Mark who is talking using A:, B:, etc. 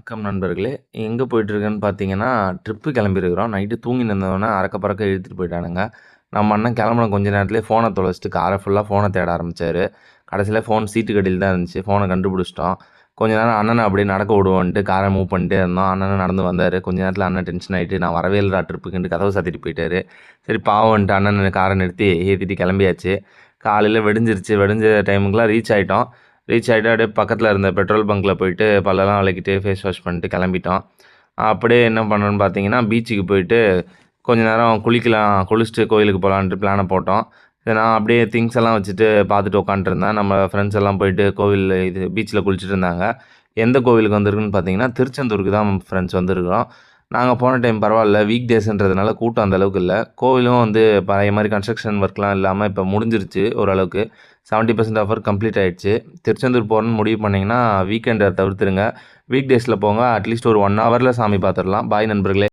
A: வணக்கம் நண்பர்களே. எங்கே போயிட்டுருக்கேன்னு பார்த்தீங்கன்னா, ட்ரிப்பு கிளம்பியிருக்கிறோம். நைட்டு தூங்கின்னு இருந்தவன அறக்க பறக்க இழுத்துட்டு போயிட்டானுங்க. நம்ம அண்ணன் கிளம்புன கொஞ்ச நேரத்திலேயே ஃபோனை தொலைச்சிட்டு காரை ஃபுல்லாக ஃபோனை தேட ஆரம்பிச்சாரு. கடைசியில ஃபோன் சீட்டுக்கு அடியில தான் இருந்துச்சு. ஃபோனை கண்டுபிடிச்சிட்டோம். கொஞ்ச நேரம் அண்ணனை அப்படியே நடக்க விடுவோன்ட்டு காரை மூவ் பண்ணிட்டே இருந்தோம். அண்ணனும் நடந்து வந்தார். கொஞ்ச நேரத்தில் அண்ணன் டென்ஷன் ஆகிட்டு, நான் வரவே இல்லைடா ட்ரிப்புக்குன்ட்டு கதவை சாத்திட்டு போயிட்டாரு. சரி பாவம்ன்ட்டு அண்ணன் காரை நிறுத்தி ஏற்றிட்டு கிளம்பியாச்சு. காலையில் வெடிஞ்சிருச்சு. வெடிஞ்ச டைமுக்குலாம் ரீச் ஆகிட்டு அப்படியே பக்கத்தில் இருந்த பெட்ரோல் பங்க்கில் போயிட்டு பல்லெல்லாம் விளக்கிட்டு ஃபேஸ் வாஷ் பண்ணிட்டு கிளம்பிட்டோம். அப்படியே என்ன பண்ணோன்னு பார்த்தீங்கன்னா, பீச்சுக்கு போயிட்டு கொஞ்ச நேரம் குளிச்சுட்டு கோயிலுக்கு போகலான்ட்டு பிளானை போட்டோம். சரி நான் அப்படியே திங்ஸ் எல்லாம் வச்சுட்டு பார்த்துட்டு உட்காந்துருந்தேன். நம்ம ஃப்ரெண்ட்ஸ் எல்லாம் போயிட்டு பீச்சில் குளிச்சுட்டு இருந்தாங்க. எந்த கோவிலுக்கு வந்திருக்குன்னு பார்த்தீங்கன்னா, திருச்செந்தூருக்கு தான் ஃப்ரெண்ட்ஸ் வந்திருக்கிறோம். நாங்கள் போன டைம் பரவாயில்ல, வீக் டேஸ்ன்றதுனால கூட்டம் அந்த அளவுக்கு இல்லை. கோவிலும் பழைய மாதிரி கன்ஸ்ட்ரக்ஷன் ஒர்க்லாம் இல்லாமல் இப்போ முடிஞ்சிருச்சு ஓரளவுக்கு. 70% ஆஃபர் கம்ப்ளீட் ஆகிடுச்சு. திருச்செந்தூர் போகணுன்னு முடிவு பண்ணிங்கன்னா வீக்கெண்டை தவிர்த்துருங்க. வீக் டேஸில் போங்க. அட்லீஸ்ட் ஒரு 1 ஹவரில் சாமி பார்த்துடலாம். பாய் நண்பர்களே.